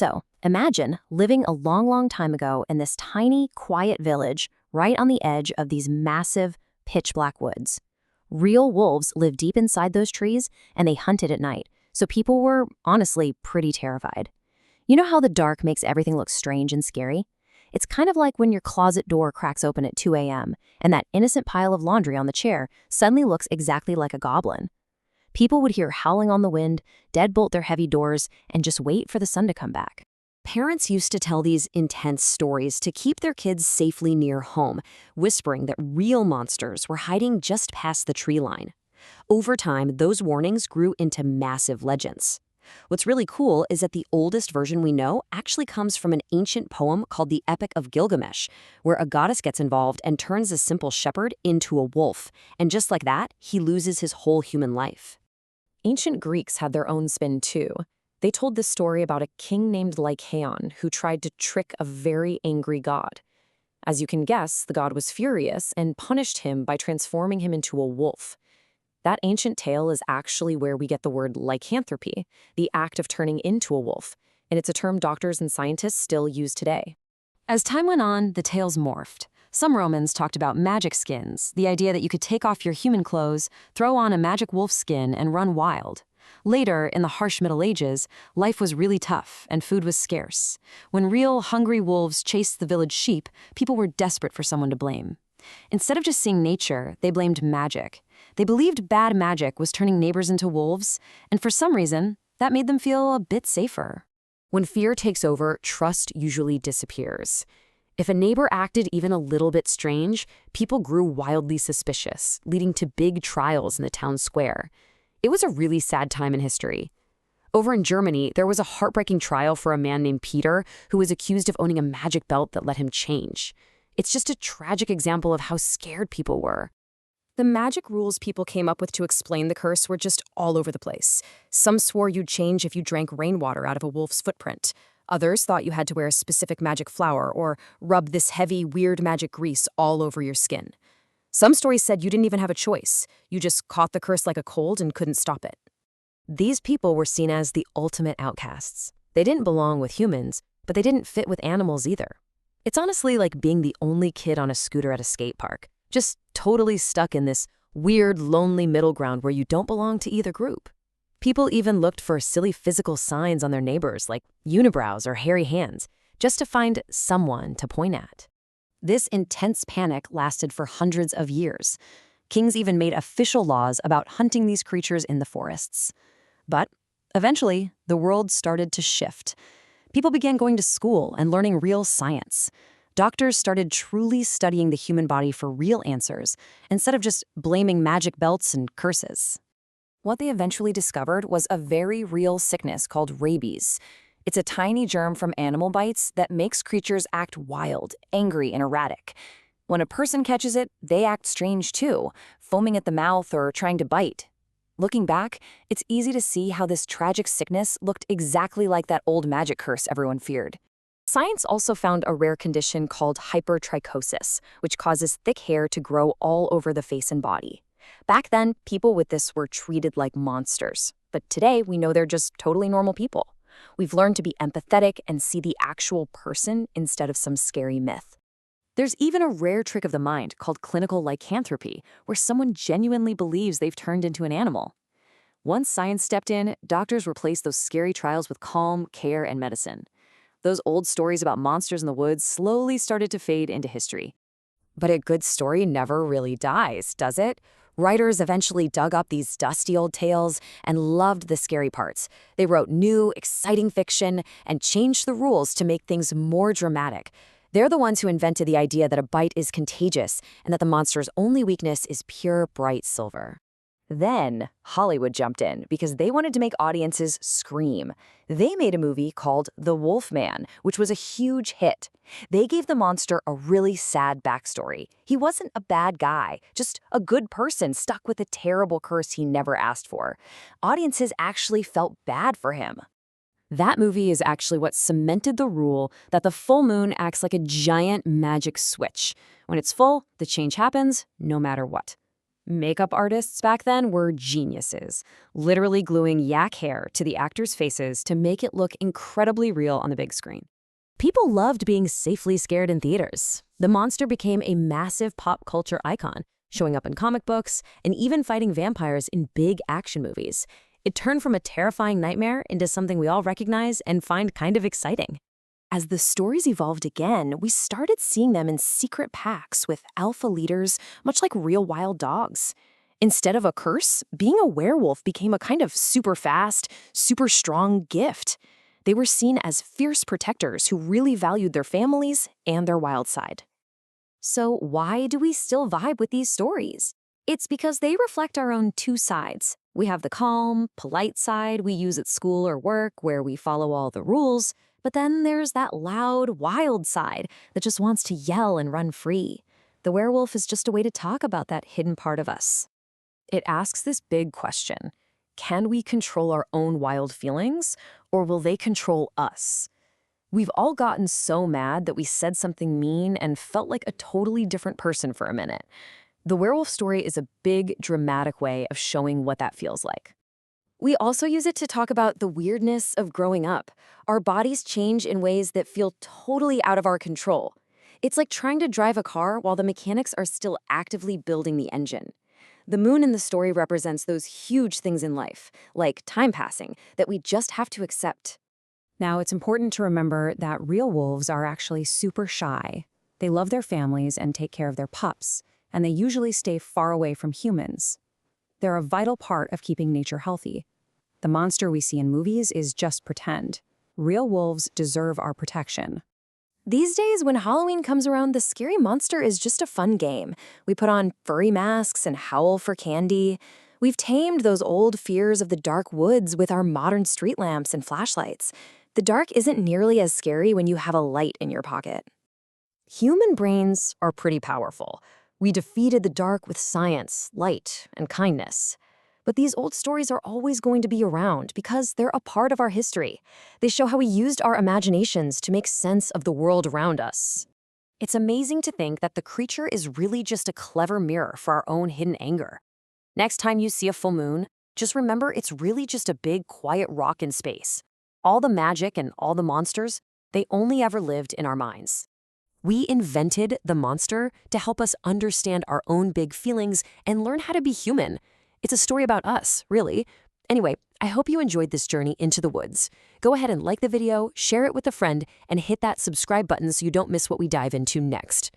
So, imagine living a long, long time ago in this tiny, quiet village right on the edge of these massive, pitch-black woods. Real wolves lived deep inside those trees, and they hunted at night, so people were, honestly, pretty terrified. You know how the dark makes everything look strange and scary? It's kind of like when your closet door cracks open at 2 a.m., and that innocent pile of laundry on the chair suddenly looks exactly like a goblin. People would hear howling on the wind, deadbolt their heavy doors, and just wait for the sun to come back. Parents used to tell these intense stories to keep their kids safely near home, whispering that real monsters were hiding just past the tree line. Over time, those warnings grew into massive legends. What's really cool is that the oldest version we know actually comes from an ancient poem called the Epic of Gilgamesh, where a goddess gets involved and turns a simple shepherd into a wolf, and just like that, he loses his whole human life. Ancient Greeks had their own spin too. They told this story about a king named Lycaon who tried to trick a very angry god. As you can guess, the god was furious and punished him by transforming him into a wolf. That ancient tale is actually where we get the word lycanthropy, the act of turning into a wolf, and it's a term doctors and scientists still use today. As time went on, the tales morphed. Some Romans talked about magic skins, the idea that you could take off your human clothes, throw on a magic wolf skin, and run wild. Later, in the harsh Middle Ages, life was really tough and food was scarce. When real, hungry wolves chased the village sheep, people were desperate for someone to blame. Instead of just seeing nature, they blamed magic. They believed bad magic was turning neighbors into wolves, and for some reason, that made them feel a bit safer. When fear takes over, trust usually disappears. If a neighbor acted even a little bit strange, people grew wildly suspicious, leading to big trials in the town square. It was a really sad time in history. Over in Germany, there was a heartbreaking trial for a man named Peter who was accused of owning a magic belt that let him change. It's just a tragic example of how scared people were. The magic rules people came up with to explain the curse were just all over the place. Some swore you'd change if you drank rainwater out of a wolf's footprint. Others thought you had to wear a specific magic flower or rub this heavy, weird magic grease all over your skin. Some stories said you didn't even have a choice. You just caught the curse like a cold and couldn't stop it. These people were seen as the ultimate outcasts. They didn't belong with humans, but they didn't fit with animals either. It's honestly like being the only kid on a scooter at a skate park, just totally stuck in this weird, lonely middle ground where you don't belong to either group. People even looked for silly physical signs on their neighbors, like unibrows or hairy hands, just to find someone to point at. This intense panic lasted for hundreds of years. Kings even made official laws about hunting these creatures in the forests. But eventually, the world started to shift. People began going to school and learning real science. Doctors started truly studying the human body for real answers, instead of just blaming magic belts and curses. What they eventually discovered was a very real sickness called rabies. It's a tiny germ from animal bites that makes creatures act wild, angry, and erratic. When a person catches it, they act strange too, foaming at the mouth or trying to bite. Looking back, it's easy to see how this tragic sickness looked exactly like that old magic curse everyone feared. Science also found a rare condition called hypertrichosis, which causes thick hair to grow all over the face and body. Back then, people with this were treated like monsters, but today we know they're just totally normal people. We've learned to be empathetic and see the actual person instead of some scary myth. There's even a rare trick of the mind called clinical lycanthropy, where someone genuinely believes they've turned into an animal. Once science stepped in, doctors replaced those scary trials with calm, care, and medicine. Those old stories about monsters in the woods slowly started to fade into history. But a good story never really dies, does it? Writers eventually dug up these dusty old tales and loved the scary parts. They wrote new, exciting fiction and changed the rules to make things more dramatic. They're the ones who invented the idea that a bite is contagious and that the monster's only weakness is pure, bright silver. Then Hollywood jumped in because they wanted to make audiences scream. They made a movie called The Wolfman, which was a huge hit. They gave the monster a really sad backstory. He wasn't a bad guy, just a good person stuck with a terrible curse he never asked for. Audiences actually felt bad for him. That movie is actually what cemented the rule that the full moon acts like a giant magic switch. When it's full, the change happens no matter what. Makeup artists back then were geniuses, literally gluing yak hair to the actors' faces to make it look incredibly real on the big screen. People loved being safely scared in theaters. The monster became a massive pop culture icon, showing up in comic books and even fighting vampires in big action movies. It turned from a terrifying nightmare into something we all recognize and find kind of exciting. As the stories evolved again, we started seeing them in secret packs with alpha leaders, much like real wild dogs. Instead of a curse, being a werewolf became a kind of super fast, super strong gift. They were seen as fierce protectors who really valued their families and their wild side. So why do we still vibe with these stories? It's because they reflect our own two sides. We have the calm, polite side we use at school or work where we follow all the rules, but then there's that loud, wild side that just wants to yell and run free. The werewolf is just a way to talk about that hidden part of us. It asks this big question: can we control our own wild feelings, or will they control us? We've all gotten so mad that we said something mean and felt like a totally different person for a minute. The werewolf story is a big, dramatic way of showing what that feels like. We also use it to talk about the weirdness of growing up. Our bodies change in ways that feel totally out of our control. It's like trying to drive a car while the mechanics are still actively building the engine. The moon in the story represents those huge things in life, like time passing, that we just have to accept. Now, it's important to remember that real wolves are actually super shy. They love their families and take care of their pups, and they usually stay far away from humans. They're a vital part of keeping nature healthy. The monster we see in movies is just pretend. Real wolves deserve our protection. These days, when Halloween comes around, the scary monster is just a fun game. We put on furry masks and howl for candy. We've tamed those old fears of the dark woods with our modern street lamps and flashlights. The dark isn't nearly as scary when you have a light in your pocket. Human brains are pretty powerful. We defeated the dark with science, light, and kindness. But these old stories are always going to be around because they're a part of our history. They show how we used our imaginations to make sense of the world around us. It's amazing to think that the creature is really just a clever mirror for our own hidden anger. Next time you see a full moon, just remember it's really just a big, quiet rock in space. All the magic and all the monsters, they only ever lived in our minds. We invented the monster to help us understand our own big feelings and learn how to be human. It's a story about us, really. Anyway, I hope you enjoyed this journey into the woods. Go ahead and like the video, share it with a friend, and hit that subscribe button so you don't miss what we dive into next.